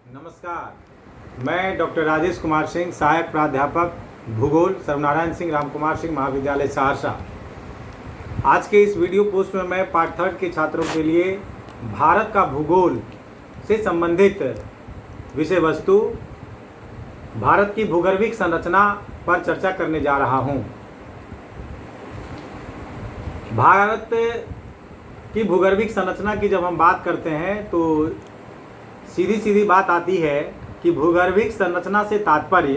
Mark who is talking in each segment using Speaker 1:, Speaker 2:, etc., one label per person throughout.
Speaker 1: नमस्कार, मैं डॉक्टर राजेश कुमार सिंह, सहायक प्राध्यापक भूगोल, सर्वनारायण सिंह रामकुमार सिंह महाविद्यालय सहरसा। आज के इस वीडियो पोस्ट में मैं पार्ट 3 के छात्रों के लिए भारत का भूगोल से संबंधित विषय वस्तु भारत की भूगर्भिक संरचना पर चर्चा करने जा रहा हूं। भारत की भूगर्भिक संरचना की जब हम बात करते हैं तो सीधी सीधी बात आती है कि भूगर्भिक संरचना से तात्पर्य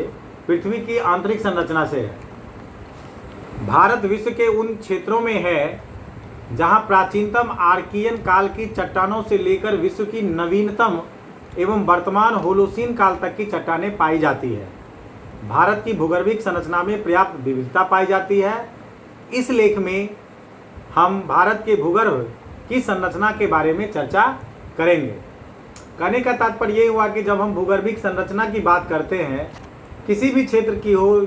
Speaker 1: पृथ्वी की आंतरिक संरचना से है। भारत विश्व के उन क्षेत्रों में है जहां प्राचीनतम आर्कियन काल की चट्टानों से लेकर विश्व की नवीनतम एवं वर्तमान होलोसीन काल तक की चट्टानें पाई जाती है। भारत की भूगर्भिक संरचना में पर्याप्त विविधता पाई जाती है। इस लेख में हम भारत के भूगर्भ की संरचना के बारे में चर्चा करेंगे। कहने का तात्पर्य ये हुआ कि जब हम भूगर्भिक संरचना की बात करते हैं, किसी भी क्षेत्र की हो,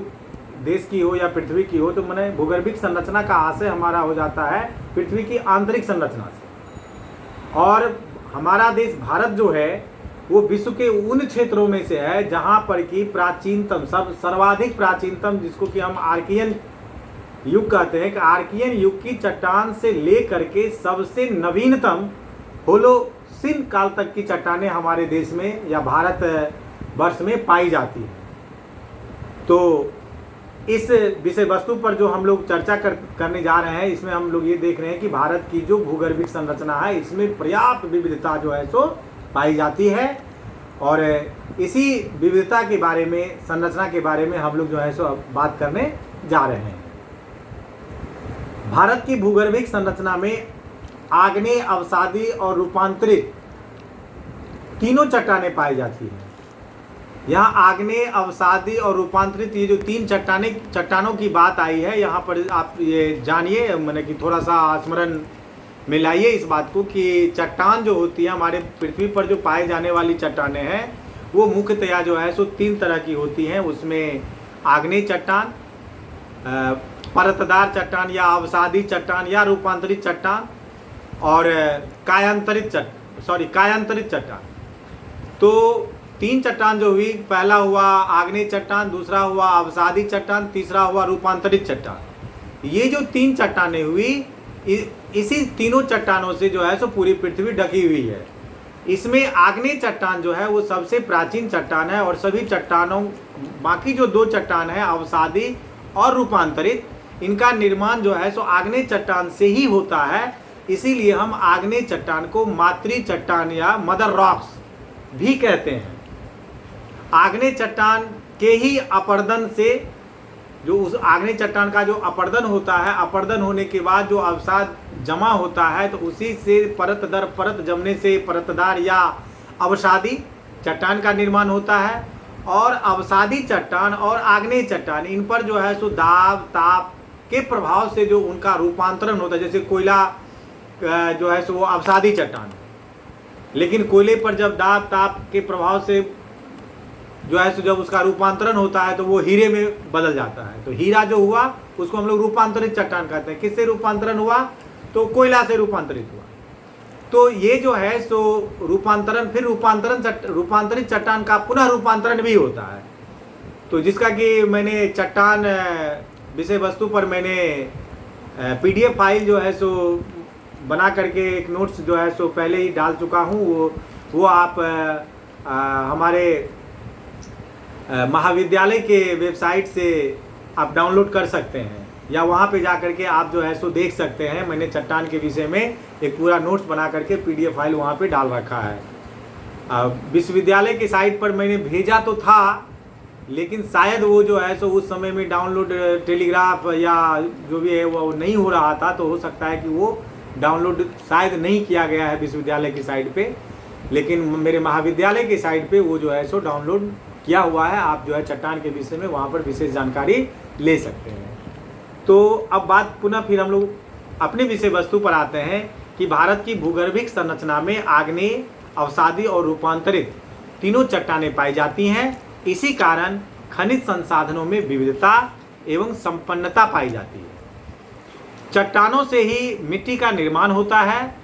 Speaker 1: देश की हो या पृथ्वी की हो, तो मैंने भूगर्भिक संरचना का आशय हमारा हो जाता है पृथ्वी की आंतरिक संरचना से। और हमारा देश भारत जो है वो विश्व के उन क्षेत्रों में से है जहाँ पर कि प्राचीनतम सर्वाधिक प्राचीनतम, जिसको कि हम आर्कियन युग कहते हैं, कि आर्कियन युग की चट्टान से ले करके सबसे नवीनतम होलोसीन काल तक की चट्टानें हमारे देश में या भारत वर्ष में पाई जाती है। तो इस विषय वस्तु पर जो हम लोग चर्चा करने जा रहे हैं, इसमें हम लोग ये देख रहे हैं कि भारत की जो भूगर्भिक संरचना है इसमें पर्याप्त विविधता जो है सो पाई जाती है। और इसी विविधता के बारे में, संरचना के बारे में हम लोग जो है सो अब बात करने जा रहे हैं। भारत की भूगर्भिक संरचना में आग्नेय, अवसादी और रूपांतरित तीनों चट्टानें पाई जाती हैं। यहाँ आग्नेय, अवसादी और रूपांतरित, ये जो तीन चट्टानों की बात आई है, यहाँ पर आप ये जानिए, मैंने कि थोड़ा सा स्मरण में लाइए इस बात को कि चट्टान जो होती है, हमारे पृथ्वी पर जो पाए जाने वाली चट्टानें हैं वो मुख्यतया जो है सो तीन तरह की होती हैं। उसमें आग्नेय चट्टान, परतदार चट्टान या अवसादी चट्टान या रूपांतरित चट्टान, और कायांतरित चट्टान। तो तीन चट्टान जो हुई, पहला हुआ आग्नेय चट्टान, दूसरा हुआ अवसादी चट्टान, तीसरा हुआ रूपांतरित चट्टान। ये जो तीन चट्टानें हुई, इसी तीनों चट्टानों से जो है सो पूरी पृथ्वी ढकी हुई है। इसमें आग्नेय चट्टान जो है वो सबसे प्राचीन चट्टान है, और सभी चट्टानों, बाकी जो दो चट्टान है अवसादी और रूपांतरित, इनका निर्माण जो है सो आग्नेय चट्टान से ही होता है। इसीलिए हम आग्नेय चट्टान को मातृ चट्टान या मदर रॉक्स भी कहते हैं। आग्नेय चट्टान के ही अपर्दन से, जो उस आग्नेय चट्टान का जो अपर्दन होता है, अपर्दन होने के बाद जो अवसाद जमा होता है, तो उसी से परत दर परत जमने से परतदार या अवसादी चट्टान का निर्माण होता है। और अवसादी चट्टान और आग्नेय चट्टान, इन पर जो है सो दाब ताप के प्रभाव से जो उनका रूपांतरण होता है, जैसे कोयला जो है सो वो अवसादी चट्टान, लेकिन कोयले पर जब दाब ताप के प्रभाव से जो है सो जब उसका रूपांतरण होता है तो वो हीरे में बदल जाता है। तो हीरा जो हुआ उसको हम लोग रूपांतरित चट्टान कहते हैं। किससे रूपांतरण हुआ? तो कोयला से रूपांतरित हुआ। तो ये जो है सो रूपांतरण, फिर रूपांतरित चट्टान का पुनः रूपांतरण भी होता है। तो जिसका कि मैंने चट्टान विषय वस्तु पर मैंने PDF फाइल जो है सो बना करके एक नोट्स जो है सो पहले ही डाल चुका हूँ। वो आप हमारे महाविद्यालय के वेबसाइट से आप डाउनलोड कर सकते हैं, या वहाँ पे जा करके आप जो है सो देख सकते हैं। मैंने चट्टान के विषय में एक पूरा नोट्स बना करके PDF फाइल वहाँ पे डाल रखा है। विश्वविद्यालय की साइट पर मैंने भेजा तो था, लेकिन शायद वो जो है सो उस समय में डाउनलोड टेलीग्राफ या जो भी है वो नहीं हो रहा था। तो हो सकता है कि वो डाउनलोड शायद नहीं किया गया है विश्वविद्यालय की साइट पे, लेकिन मेरे महाविद्यालय की साइट पे वो जो है सो डाउनलोड किया हुआ है। आप जो है चट्टान के विषय में वहाँ पर विशेष जानकारी ले सकते हैं। तो अब बात पुनः फिर हम लोग अपने विषय वस्तु पर आते हैं कि भारत की भूगर्भिक संरचना में आग्नेय, अवसादी और रूपांतरित तीनों चट्टानें पाई जाती हैं। इसी कारण खनिज संसाधनों में विविधता एवं संपन्नता पाई जाती है। चट्टानों से ही मिट्टी का निर्माण होता है।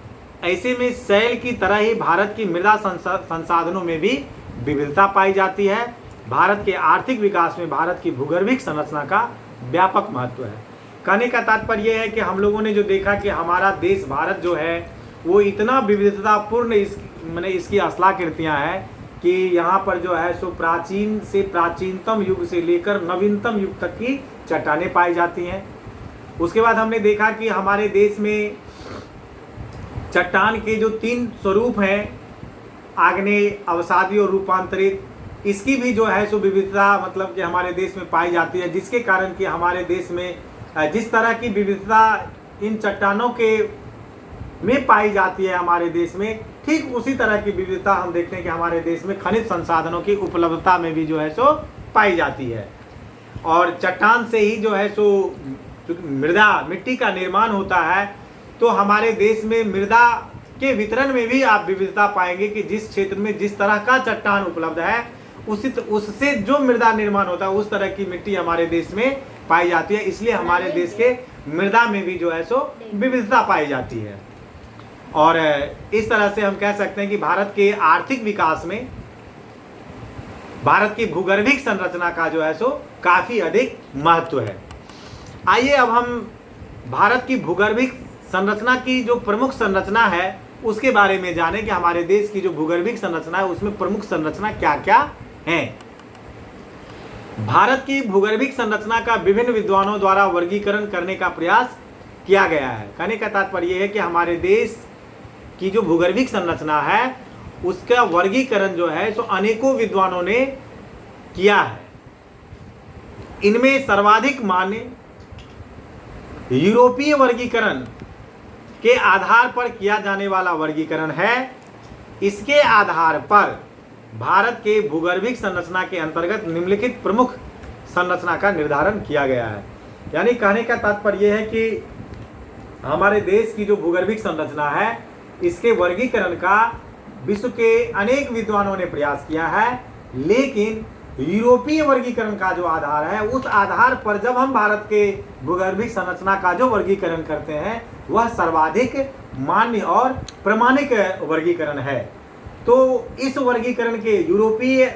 Speaker 1: ऐसे में शैल की तरह ही भारत की मृदा संसाधनों में भी विविधता पाई जाती है। भारत के आर्थिक विकास में भारत की भूगर्भिक संरचना का व्यापक महत्व है। कहने का तात्पर्य यह है कि हम लोगों ने जो देखा कि हमारा देश भारत जो है वो इतना विविधतापूर्ण इसकी असलाकृतियाँ हैं कि यहाँ पर जो है सो प्राचीन से प्राचीनतम युग से लेकर नवीनतम युग तक की चट्टानें पाई जाती हैं। उसके बाद हमने देखा कि हमारे देश में चट्टान के जो 3 स्वरूप हैं, आग्नेय, अवसादी और रूपांतरित, इसकी भी जो है सो विविधता मतलब कि हमारे देश में पाई जाती है, जिसके कारण कि हमारे देश में जिस तरह की विविधता इन चट्टानों के में पाई जाती है हमारे देश में, ठीक उसी तरह की विविधता हम देखते हैं कि हमारे देश में खनिज संसाधनों की उपलब्धता में भी जो है सो पाई जाती है। और चट्टान से ही जो है सो मृदा मिट्टी का निर्माण होता है, तो हमारे देश में मृदा के वितरण में भी आप विविधता पाएंगे कि जिस क्षेत्र में जिस तरह का चट्टान उपलब्ध है उससे जो मृदा निर्माण होता है उस तरह की मिट्टी हमारे देश में पाई जाती है। इसलिए हमारे देश के मृदा में भी जो है सो विविधता पाई जाती है। और इस तरह से हम कह सकते हैं कि भारत के आर्थिक विकास में भारत की भूगर्भिक संरचना का जो है सो काफ़ी अधिक महत्व है। आइए अब हम भारत की भूगर्भिक संरचना की जो प्रमुख संरचना है उसके बारे में जानें कि हमारे देश की जो भूगर्भिक संरचना है उसमें प्रमुख संरचना क्या क्या हैं। भारत की भूगर्भिक संरचना का विभिन्न विद्वानों द्वारा वर्गीकरण करने का प्रयास किया गया है। कहने का तात्पर्य है कि हमारे देश की जो भूगर्भिक संरचना है उसका वर्गीकरण जो है सो अनेकों विद्वानों ने किया है। इनमें सर्वाधिक मान्य यूरोपीय वर्गीकरण के आधार पर किया जाने वाला वर्गीकरण है। इसके आधार पर भारत के भूगर्भिक संरचना के अंतर्गत निम्नलिखित प्रमुख संरचना का निर्धारण किया गया है। यानी कहने का तात्पर्य यह है कि हमारे देश की जो भूगर्भिक संरचना है इसके वर्गीकरण का विश्व के अनेक विद्वानों ने प्रयास किया है, लेकिन यूरोपीय वर्गीकरण का जो आधार है उस आधार पर जब हम भारत के भूगर्भिक संरचना का जो वर्गीकरण करते हैं वह सर्वाधिक मान्य और प्रमाणिक वर्गीकरण है। तो इस वर्गीकरण के यूरोपीय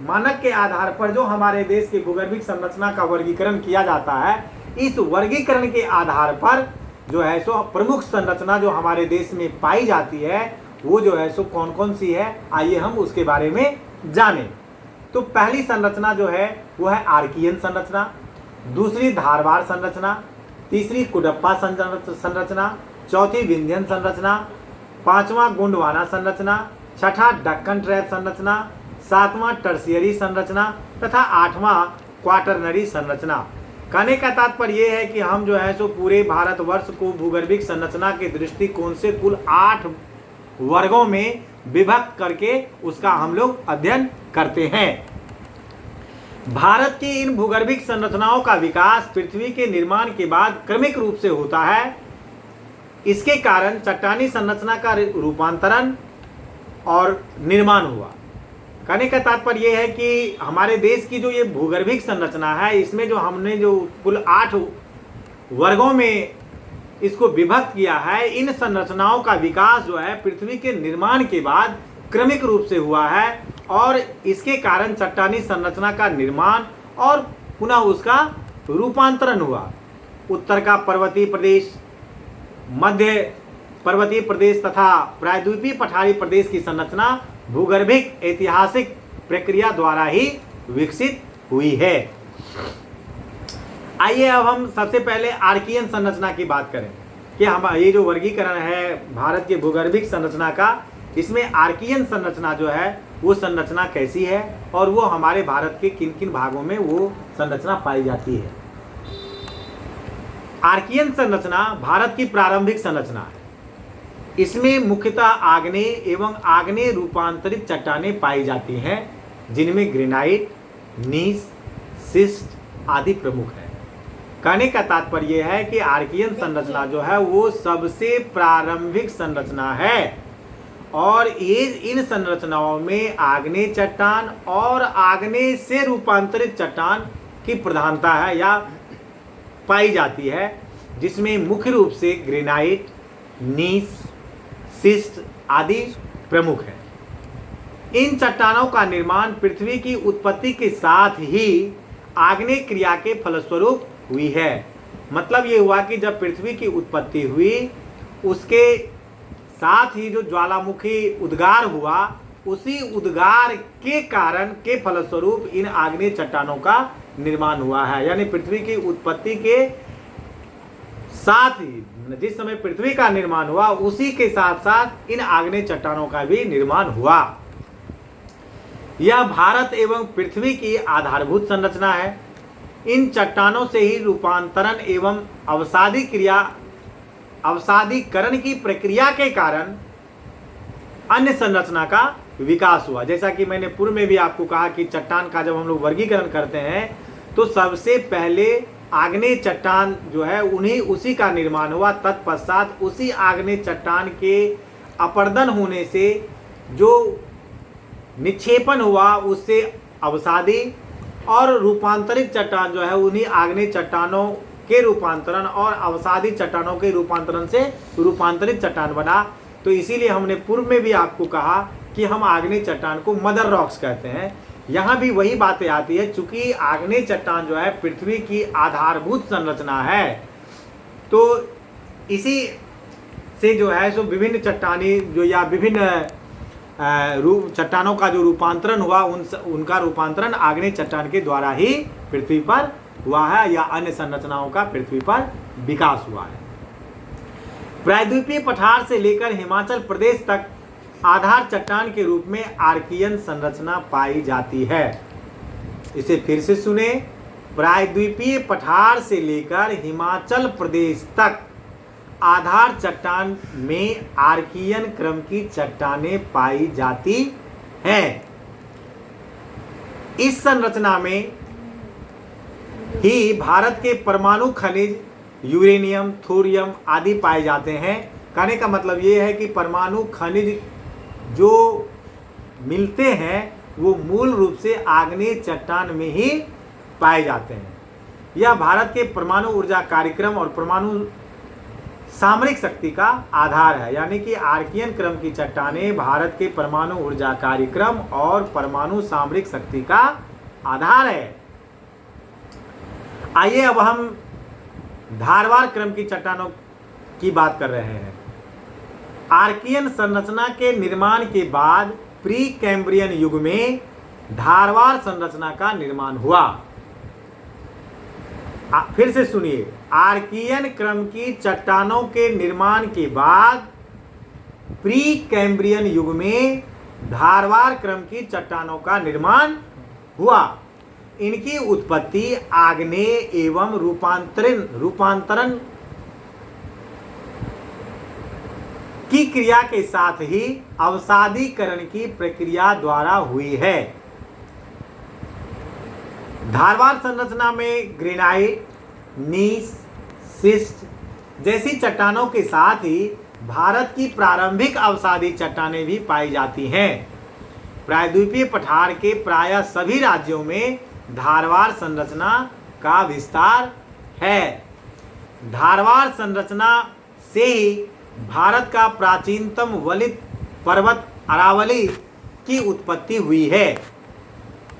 Speaker 1: मानक के आधार पर जो हमारे देश के भूगर्भिक संरचना का वर्गीकरण किया जाता है, इस वर्गीकरण के आधार पर जो है सो प्रमुख संरचना जो हमारे देश में पाई जाती है वो जो है सो कौन कौन सी है, आइए हम उसके बारे में जानें। तो पहली संरचना जो है वो है आर्कियन संरचना, दूसरी धारवाड़ संरचना, तीसरी कुडप्पा संरचना, चौथी विंध्यन संरचना, पांचवा गोंडवाना संरचना, छठा दक्कन ट्रैप संरचना, सातवां टर्शियरी संरचना तथा आठवां क्वाटरनरी संरचना। कहने का तात्पर्य यह है कि हम जो है सो पूरे भारतवर्ष को भूगर्भिक संरचना के दृष्टिकोण से कुल 8 वर्गों में विभक्त करके उसका हम लोग अध्ययन करते हैं। भारत की इन भूगर्भिक संरचनाओं का विकास पृथ्वी के निर्माण के बाद क्रमिक रूप से होता है। इसके कारण चट्टानी संरचना का रूपांतरण और निर्माण हुआ। कहने का तात्पर्य यह है कि हमारे देश की जो ये भूगर्भिक संरचना है इसमें जो हमने जो कुल 8 वर्गों में इसको विभक्त किया है, इन संरचनाओं का विकास जो है पृथ्वी के निर्माण के बाद क्रमिक रूप से हुआ है और इसके कारण चट्टानी संरचना का निर्माण और पुनः उसका रूपांतरण हुआ। उत्तर का पर्वतीय प्रदेश, मध्य पर्वतीय प्रदेश तथा प्रायद्वीपीय पठारी प्रदेश की संरचना भूगर्भिक ऐतिहासिक प्रक्रिया द्वारा ही विकसित हुई है। आइए अब हम सबसे पहले आर्कियन संरचना की बात करें कि हम ये जो वर्गीकरण है भारत के भूगर्भिक संरचना का, इसमें आर्कियन संरचना जो है वो संरचना कैसी है और वो हमारे भारत के किन किन भागों में वो संरचना पाई जाती है। आर्कियन संरचना भारत की प्रारंभिक संरचना है। इसमें मुख्यतः आग्नेय एवं आग्नेय रूपांतरित चट्टानें पाई जाती हैं, जिनमें ग्रेनाइट, नीस, सिस्ट आदि प्रमुख है। कहने का तात्पर्य है कि आर्कियन संरचना जो है वो सबसे प्रारंभिक संरचना है और ये इन संरचनाओं में आग्नेय चट्टान और आग्नेय से रूपांतरित चट्टान की प्रधानता है या पाई जाती है, जिसमें मुख्य रूप से ग्रेनाइट, नीस, सिस्ट आदि प्रमुख है। इन चट्टानों का निर्माण पृथ्वी की उत्पत्ति के साथ ही आग्नेय क्रिया के फलस्वरूप हुई है। मतलब ये हुआ कि जब पृथ्वी की उत्पत्ति हुई उसके साथ ही जो ज्वालामुखी उद्गार हुआ, उसी उद्गार के कारण के फलस्वरूप इन आग्नेय चट्टानों का निर्माण हुआ है। यानी पृथ्वी की उत्पत्ति के साथ ही जिस समय पृथ्वी का निर्माण हुआ उसी के साथ साथ इन आग्नेय चट्टानों का भी निर्माण हुआ। यह भारत एवं पृथ्वी की आधारभूत संरचना है। इन चट्टानों से ही रूपांतरण एवं अवसादीकरण की प्रक्रिया के कारण अन्य संरचना का विकास हुआ। जैसा कि मैंने पूर्व में भी आपको कहा कि चट्टान का जब हम लोग वर्गीकरण करते हैं तो सबसे पहले आग्नेय चट्टान जो है उसी का निर्माण हुआ। तत्पश्चात उसी आग्नेय चट्टान के अपर्दन होने से जो निक्षेपण हुआ उससे अवसादी और रूपांतरित चट्टान जो है उन्हीं आग्नेय चट्टानों के रूपांतरण और अवसादी चट्टानों के रूपांतरण से रूपांतरित चट्टान बना। तो इसीलिए हमने पूर्व में भी आपको कहा कि हम आग्नेय चट्टान को मदर रॉक्स कहते हैं। यहाँ भी वही बातें आती है, चूंकि आग्नेय चट्टान जो है पृथ्वी की आधारभूत संरचना है, तो इसी से जो है सो विभिन्न चट्टानी जो या विभिन्न चट्टानों का जो रूपांतरण हुआ उनका रूपांतरण आग्नेय चट्टान के द्वारा ही पृथ्वी पर हुआ है या अन्य संरचनाओं का पृथ्वी पर विकास हुआ है। प्रायद्वीपीय पठार से लेकर हिमाचल प्रदेश तक आधार चट्टान के रूप में आर्कियन संरचना पाई जाती है। इसे फिर से सुने, प्रायद्वीपीय पठार से लेकर हिमाचल प्रदेश तक आधार चट्टान में आर्कियन क्रम की चट्टानें पाई जाती हैं। इस संरचना में ही भारत के परमाणु खनिज यूरेनियम, थोरियम आदि पाए जाते हैं। कहने का मतलब ये है कि परमाणु खनिज जो मिलते हैं वो मूल रूप से आग्नेय चट्टान में ही पाए जाते हैं। यह भारत के परमाणु ऊर्जा कार्यक्रम और परमाणु सामरिक शक्ति का आधार है। यानी कि आर्कियन क्रम की चट्टानें भारत के परमाणु ऊर्जा कार्यक्रम और परमाणु सामरिक शक्ति का आधार है। आइए अब हम धारवार क्रम की चट्टानों की बात कर रहे हैं। आर्कियन संरचना के निर्माण के बाद प्री कैम्ब्रियन युग में धारवार संरचना का निर्माण हुआ। फिर से सुनिए, आर्कियन क्रम की चट्टानों के निर्माण के बाद प्री कैम्ब्रियन युग में धारवार क्रम की चट्टानों का निर्माण हुआ। इनकी उत्पत्ति आग्नेय एवं रूपांतरण की क्रिया के साथ ही अवसादीकरण की प्रक्रिया द्वारा हुई है। धारवार संरचना में ग्रेनाइट, नीस, सिस्ट जैसी चट्टानों के साथ ही भारत की प्रारंभिक अवसादी चट्टानें भी पाई जाती हैं। प्रायद्वीपीय पठार के प्रायः सभी राज्यों में धारवार संरचना का विस्तार है। धारवार संरचना से ही भारत का प्राचीनतम वलित पर्वत अरावली की उत्पत्ति हुई है।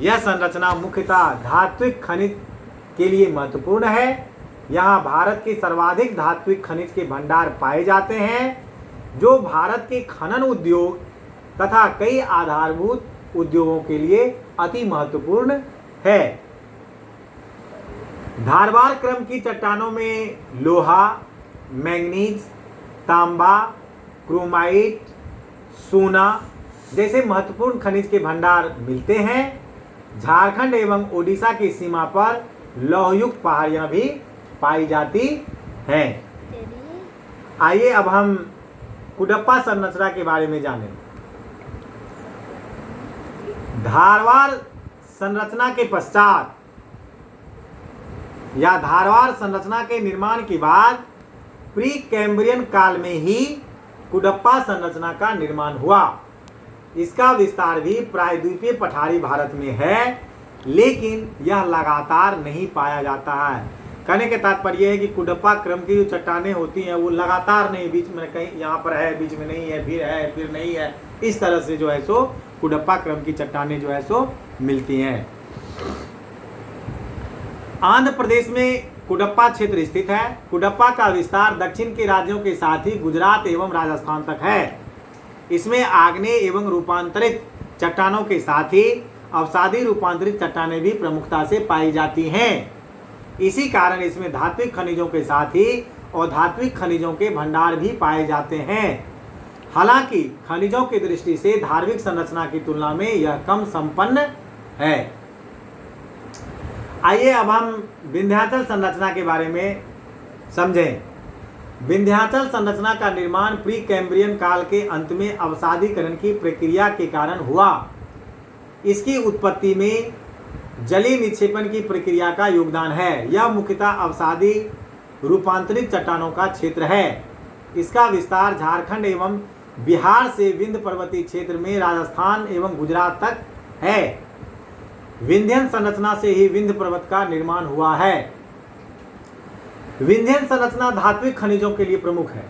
Speaker 1: यह संरचना मुख्यतः धात्विक खनिज के लिए महत्वपूर्ण है। यहाँ भारत के सर्वाधिक धात्विक खनिज के भंडार पाए जाते हैं, जो भारत के खनन उद्योग तथा कई आधारभूत उद्योगों के लिए अति महत्वपूर्ण है। धारवार क्रम की चट्टानों में लोहा, मैंगनीज, तांबा, क्रोमाइट, सोना जैसे महत्वपूर्ण खनिज के भंडार मिलते हैं। झारखंड एवं ओडिशा की सीमा पर लौहयुक्त पहाड़ियां भी पाई जाती हैं। आइए अब हम कुडप्पा संरचना के बारे में जानें। धारवार संरचना के पश्चात या धारवार संरचना के निर्माण के बाद प्री कैम्ब्रियन काल में ही कुडप्पा संरचना का निर्माण हुआ। इसका विस्तार भी प्रायद्वीपीय पठारी भारत में है, लेकिन यह लगातार नहीं पाया जाता है। कहने के तात्पर्य यह है कि कुडप्पा क्रम की जो चट्टानें होती हैं वो लगातार नहीं, बीच में कहीं यहाँ पर है, बीच में नहीं है, फिर नहीं है, इस तरह से जो है सो कुडप्पा क्रम की चट्टानें जो है सो मिलती हैं। आंध्र प्रदेश में कुडप्पा क्षेत्र स्थित है। कुडप्पा का विस्तार दक्षिण के राज्यों के साथ ही गुजरात एवं राजस्थान तक है। इसमें आग्नेय एवं रूपांतरित चट्टानों के साथ ही अवसादी रूपांतरित चट्टानें भी प्रमुखता से पाई जाती हैं। इसी कारण इसमें धात्विक खनिजों के साथ ही अधात्विक खनिजों के भंडार भी पाए जाते हैं। हालांकि खनिजों की दृष्टि से धार्मिक संरचना की तुलना में यह कम संपन्न है। आइए अब हम विंध्याचल संरचना के बारे में समझें। विंध्याचल संरचना का निर्माण प्री कैम्ब्रियन काल के अंत में अवसादीकरण की प्रक्रिया के कारण हुआ। इसकी उत्पत्ति में जलीय निक्षेपण की प्रक्रिया का योगदान है। यह मुख्यतः अवसादी रूपांतरित चट्टानों का क्षेत्र है। इसका विस्तार झारखंड एवं बिहार से विंध्य पर्वतीय क्षेत्र में राजस्थान एवं गुजरात तक है। विंध्यन संरचना से ही विंध्य पर्वत का निर्माण हुआ है। विंध्यन संरचना धात्विक खनिजों के लिए प्रमुख है।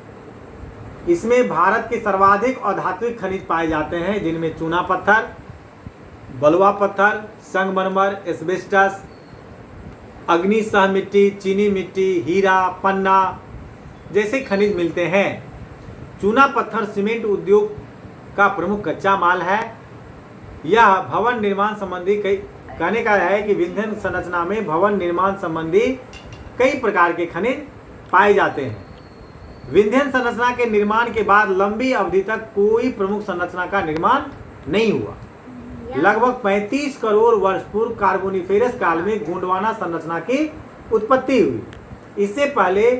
Speaker 1: इसमें भारत के सर्वाधिक अधात्विक खनिज पाए जाते हैं, जिनमें चूना पत्थर, बलुआ पत्थर, संगमरमर, एस्बेस्टस, अग्निसह मिट्टी, चीनी मिट्टी, हीरा, पन्ना जैसे खनिज मिलते हैं। चूना पत्थर सीमेंट उद्योग का प्रमुख कच्चा माल है। यह भवन निर्माण संबंधी कहने का है कि विंध्यन संरचना में भवन निर्माण संबंधी कई प्रकार के खनिज पाए जाते हैं। विंध्यन संरचना के निर्माण के बाद लंबी अवधि तक कोई प्रमुख संरचना का निर्माण नहीं हुआ। लगभग 35 करोड़ वर्ष पूर्व कार्बोनिफेरस काल में गोंडवाना संरचना की उत्पत्ति हुई। इससे पहले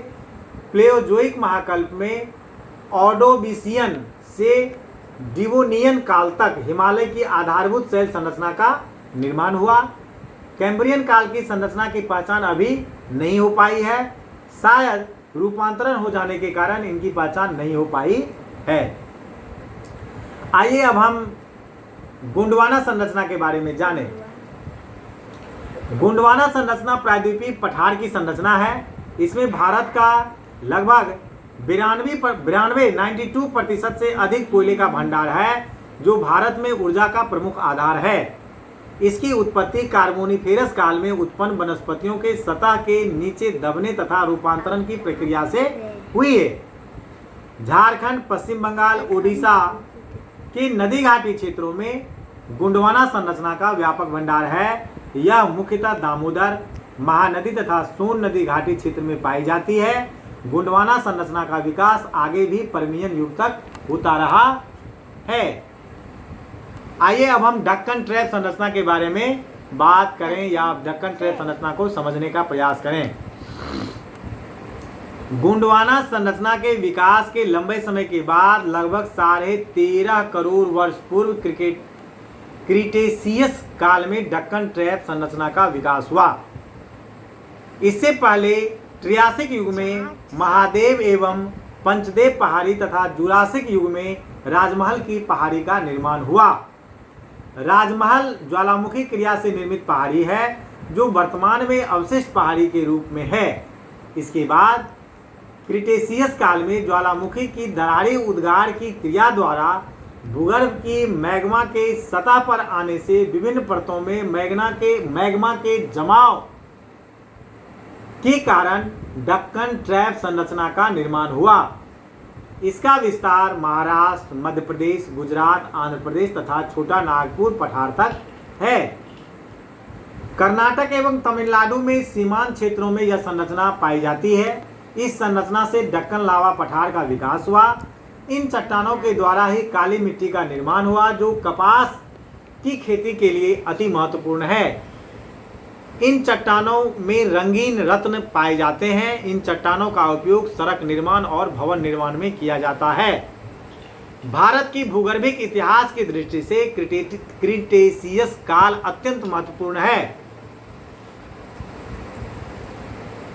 Speaker 1: प्लेओजोइक महाकल्प में ऑर्डोविशियन से डिवोनियन काल तक हिमालय की आधारभूत शैल संरचना का निर्माण हुआ। कैम्ब्रियन काल की संरचना की पहचान अभी नहीं हो पाई है। शायद रूपांतरण हो जाने के कारण इनकी पहचान नहीं हो पाई है। आइए अब हम गोंडवाना संरचना के बारे में जानें। गोंडवाना संरचना प्रायद्वीपीय पठार की संरचना है। इसमें भारत का लगभग 92% से अधिक कोयले का भंडार है, जो भारत में ऊर्जा का प्रमुख आधार है। इसकी उत्पत्ति कार्बोनिफेरस काल में उत्पन्न वनस्पतियों के सतह के नीचे दबने तथा रूपांतरण की प्रक्रिया से हुई है। झारखंड, पश्चिम बंगाल, ओडिशा के नदी घाटी क्षेत्रों में गोंडवाना संरचना का व्यापक भंडार है। यह मुख्यतः दामोदर, महानदी तथा सोन नदी घाटी क्षेत्र में पाई जाती है। गोंडवाना संरचना का विकास आगे भी परमियन युग तक होता रहा है। आइए अब हम डक्कन ट्रैप संरचना के बारे में बात करें या डक्कन ट्रैप संरचना को समझने का प्रयास करें। गोंडवाना संरचना के विकास के लंबे समय के बाद लगभग 13.5 करोड़ वर्ष पूर्व क्रीटेशियस काल में डक्कन ट्रैप संरचना का विकास हुआ। इससे पहले ट्रियासिक युग में महादेव एवं पंचदेव पहाड़ी तथा जुरासिक युग में राजमहल की पहाड़ी का निर्माण हुआ। राजमहल ज्वालामुखी क्रिया से निर्मित पहाड़ी है, जो वर्तमान में अवशिष्ट पहाड़ी के रूप में है। इसके बाद क्रीटेशियस काल में ज्वालामुखी की दरारी उद्गार की क्रिया द्वारा भूगर्भ की मैग्मा के सतह पर आने से विभिन्न परतों में मैग्मा के जमाव के कारण डक्कन ट्रैप संरचना का निर्माण हुआ। इसका विस्तार महाराष्ट्र, मध्य प्रदेश, गुजरात, आंध्र प्रदेश तथा छोटा नागपुर पठार तक है। कर्नाटक एवं तमिलनाडु में सीमांत क्षेत्रों में यह संरचना पाई जाती है। इस संरचना से डक्कन लावा पठार का विकास हुआ। इन चट्टानों के द्वारा ही काली मिट्टी का निर्माण हुआ, जो कपास की खेती के लिए अति महत्वपूर्ण है। इन चट्टानों में रंगीन रत्न पाए जाते हैं। इन चट्टानों का उपयोग सड़क निर्माण और भवन निर्माण में किया जाता है। भारत की भूगर्भिक इतिहास की दृष्टि से क्रीटेशियस काल अत्यंत महत्वपूर्ण है।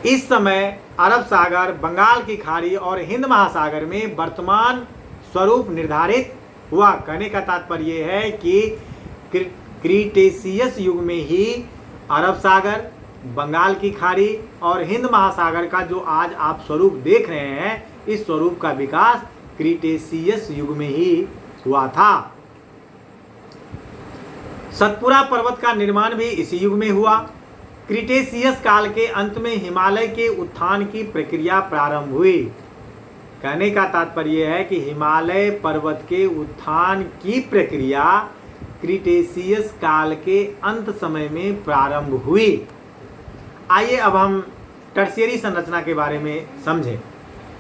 Speaker 1: इस समय अरब सागर, बंगाल की खाड़ी और हिंद महासागर में वर्तमान स्वरूप निर्धारित हुआ। कहने का तात्पर्य यह है कि क्रीटेशियस युग में ही अरब सागर, बंगाल की खाड़ी और हिंद महासागर का जो आज आप स्वरूप देख रहे हैं, इस स्वरूप का विकास क्रीटेशियस युग में ही हुआ था। सतपुरा पर्वत का निर्माण भी इसी युग में हुआ। क्रिटेशियस काल के अंत में हिमालय के उत्थान की प्रक्रिया प्रारंभ हुई। कहने का तात्पर्य है कि हिमालय पर्वत के उत्थान की प्रक्रिया क्रिटेशियस काल के अंत समय में प्रारंभ हुई। आइए अब हम टर्शियरी संरचना के बारे में समझें।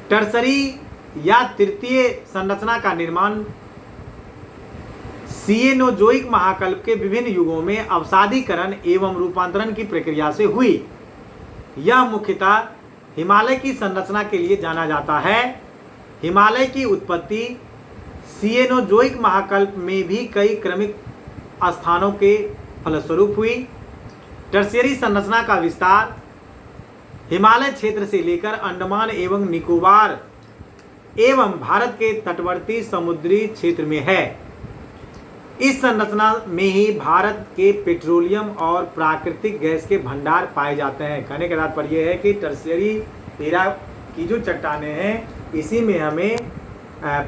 Speaker 1: टर्शरी या तृतीय संरचना का निर्माण सिएनोजोइक महाकल्प के विभिन्न युगों में अवसादीकरण एवं रूपांतरण की प्रक्रिया से हुई। यह मुख्यतः हिमालय की संरचना के लिए जाना जाता है। हिमालय की उत्पत्ति सिएनोजोइक महाकल्प में भी कई क्रमिक स्थानों के फलस्वरूप हुई। टर्शियरी संरचना का विस्तार हिमालय क्षेत्र से लेकर अंडमान एवं निकोबार एवं भारत के तटवर्ती समुद्री क्षेत्र में है। इस संरचना में ही भारत के पेट्रोलियम और प्राकृतिक गैस के भंडार पाए जाते हैं। कहने का तात्पर्य है कि टर्शियरी एरा की जो चट्टानें हैं इसी में हमें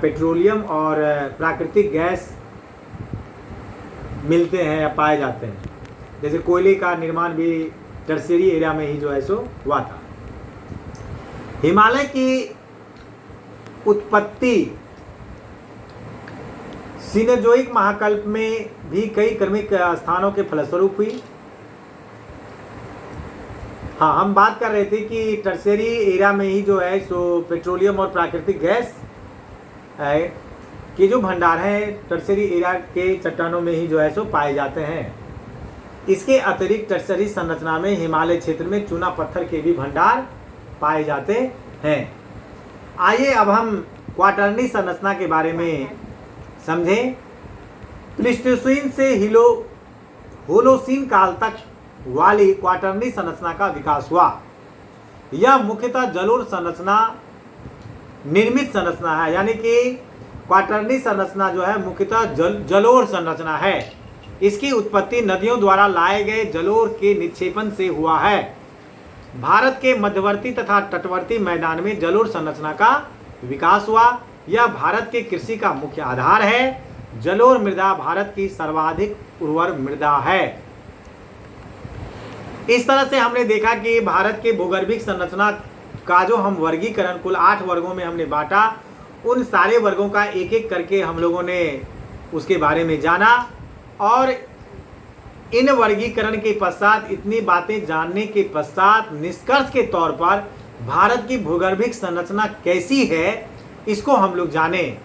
Speaker 1: पेट्रोलियम और प्राकृतिक गैस मिलते हैं या पाए जाते हैं। जैसे कोयले का निर्माण भी टर्शियरी एरिया में ही जो है सो हुआ था। हिमालय की उत्पत्ति सिनेजोइक महाकल्प में भी कई क्रमिक स्थानों के फलस्वरूप हुई। हाँ, हम बात कर रहे थे कि टर्शियरी एरिया में ही जो है सो पेट्रोलियम और प्राकृतिक गैस के जो भंडार हैं टर्शियरी एरिया के चट्टानों में ही जो है सो पाए जाते हैं। इसके अतिरिक्त टर्शियरी संरचना में हिमालय क्षेत्र में चूना पत्थर के भी भंडार पाए जाते हैं। आइए अब हम क्वाटरनी संरचना के बारे में समझें। प्लीस्टोसीन से होलोसीन काल तक वाली क्वाटरनी संरचना का विकास हुआ। यह मुख्यतः जलोढ़ संरचना निर्मित संरचना है, यानी कि क्वाटरनी संरचना जो है मुख्यतः जलोढ़ संरचना है। इसकी उत्पत्ति नदियों द्वारा लाए गए जलोढ़ के निक्षेपण से हुआ है। भारत के मध्यवर्ती तथा तटवर्ती मैदान में जलोढ़ संरचना का विकास हुआ। यह भारत के कृषि का मुख्य आधार है। जलोढ़ मृदा भारत की सर्वाधिक उर्वर मृदा है। इस तरह से हमने देखा कि भारत के भूगर्भिक संरचना का जो हम वर्गीकरण कुल 8 वर्गों में हमने बांटा, उन सारे वर्गों का एक एक करके हम लोगों ने उसके बारे में जाना और इन वर्गीकरण के पश्चात इतनी बातें जानने के पश्चात निष्कर्ष के तौर पर भारत की भूगर्भिक संरचना कैसी है इसको हम लोग जाने।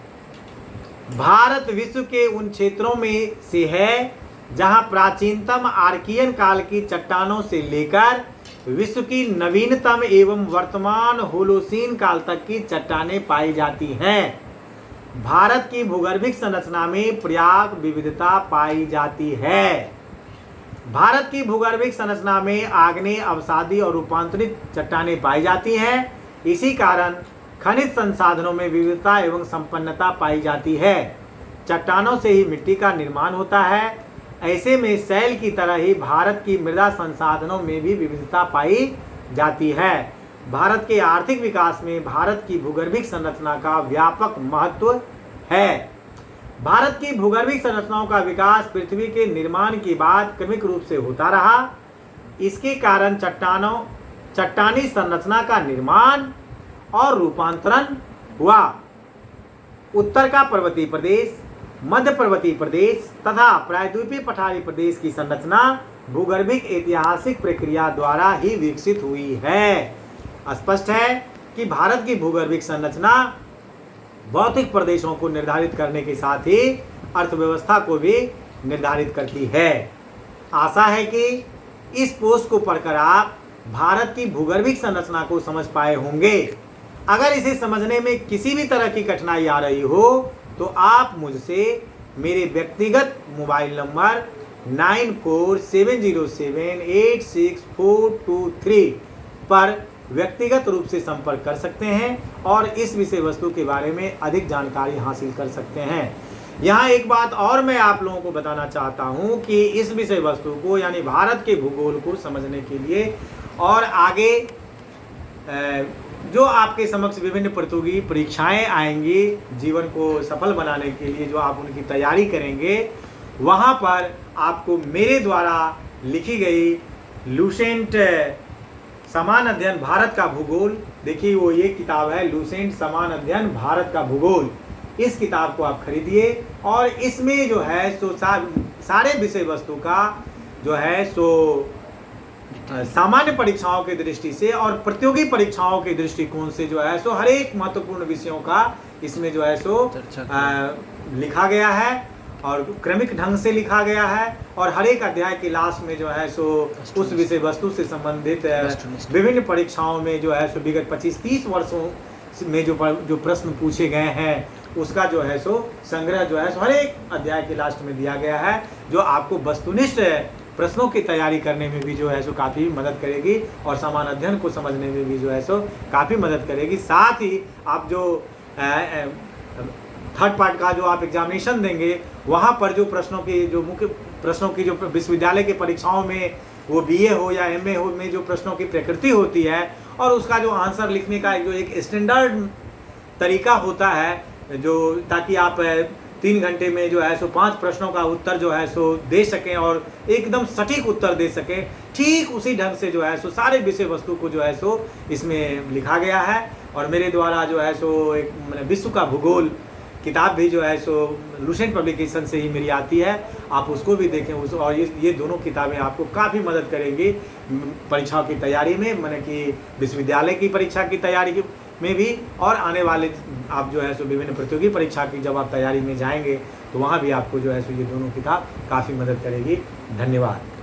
Speaker 1: भारत विश्व के उन क्षेत्रों में से है जहां प्राचीनतम आर्कियन काल की चट्टानों से लेकर विश्व की नवीनतम एवं वर्तमान होलोसीन काल तक की चट्टानें पाई जाती हैं। भारत की भूगर्भिक संरचना में पर्याप्त विविधता पाई जाती है। भारत की भूगर्भिक संरचना में आग्नेय, अवसादी और रूपांतरित चट्टानें पाई जाती हैं। इसी कारण खनिज संसाधनों में विविधता एवं संपन्नता पाई जाती है। चट्टानों से ही मिट्टी का निर्माण होता है। ऐसे में शैल की तरह ही भारत की मृदा संसाधनों में भी विविधता पाई जाती है। भारत के आर्थिक विकास में भारत की भूगर्भिक संरचना का व्यापक महत्व है। भारत की भूगर्भिक संरचनाओं का विकास पृथ्वी के निर्माण के बाद क्रमिक रूप से होता रहा। इसके कारण चट्टानी संरचना का निर्माण और रूपांतरण हुआ। उत्तर का पर्वतीय प्रदेश, मध्य पर्वतीय प्रदेश तथा प्रायद्वीपीय पठारी प्रदेश की संरचना भूगर्भिक ऐतिहासिक प्रक्रिया द्वारा ही विकसित हुई है। स्पष्ट है कि भारत की भूगर्भिक संरचना भौतिक प्रदेशों को निर्धारित करने के साथ ही अर्थव्यवस्था को भी निर्धारित करती है। आशा है कि इस पोस्ट को पढ़कर आप भारत की भूगर्भिक संरचना को समझ पाए होंगे। अगर इसे समझने में किसी भी तरह की कठिनाई आ रही हो तो आप मुझसे मेरे व्यक्तिगत मोबाइल नंबर 9470786423 पर व्यक्तिगत रूप से संपर्क कर सकते हैं और इस विषय वस्तु के बारे में अधिक जानकारी हासिल कर सकते हैं। यहाँ एक बात और मैं आप लोगों को बताना चाहता हूँ कि इस विषय वस्तु को यानी भारत के भूगोल को समझने के लिए और आगे जो आपके समक्ष विभिन्न प्रतियोगी परीक्षाएं आएंगी जीवन को सफल बनाने के लिए, जो आप उनकी तैयारी करेंगे, वहाँ पर आपको मेरे द्वारा लिखी गई लूसेंट समान अध्ययन भारत का भूगोल, देखिए वो ये किताब है लूसेंट समान अध्ययन भारत का भूगोल। इस किताब को आप खरीदिए और इसमें जो है सो सारे विषय वस्तु का जो है सो सामान्य परीक्षाओं की दृष्टि से और प्रतियोगी परीक्षाओं के दृष्टिकोण से जो है सो हर एक महत्वपूर्ण विषयों का इसमें जो है सो लिखा गया है और क्रमिक ढंग से लिखा गया है और हर एक अध्याय के लास्ट में जो है सो उस विषय वस्तु से संबंधित विभिन्न परीक्षाओं में जो है सो विगत 25-30 वर्षों में जो प्रश्न पूछे गए हैं उसका जो है सो संग्रह जो है सो हर एक अध्याय के लास्ट में दिया गया है, जो आपको वस्तुनिष्ठ प्रश्नों की तैयारी करने में भी जो है सो काफ़ी मदद करेगी और समान अध्ययन को समझने में भी जो है सो काफ़ी मदद करेगी। साथ ही आप जो थर्ड पार्ट का जो आप एग्जामिनेशन देंगे वहाँ पर जो प्रश्नों की जो मुख्य प्रश्नों की जो विश्वविद्यालय की परीक्षाओं में वो BA हो या MA हो में जो प्रश्नों की प्रकृति होती है और उसका जो आंसर लिखने का जो एक स्टैंडर्ड तरीका होता है जो ताकि आप 3 घंटे में जो है सो 5 प्रश्नों का उत्तर जो है सो दे सकें और एकदम सटीक उत्तर दे सकें, ठीक उसी ढंग से जो है सो सारे विषय वस्तु को जो है सो इसमें लिखा गया है। और मेरे द्वारा जो है सो एक विश्व का भूगोल किताब भी जो है सो लूसेंट पब्लिकेशन से ही मेरी आती है, आप उसको भी देखें और ये दोनों किताबें आपको काफ़ी मदद करेंगी परीक्षाओं की तैयारी में, माने कि विश्वविद्यालय की परीक्षा की तैयारी में भी और आने वाले आप जो है सो विभिन्न प्रतियोगी परीक्षा की जब आप तैयारी में जाएंगे तो वहाँ भी आपको जो है सो ये दोनों किताब काफ़ी मदद करेगी। धन्यवाद।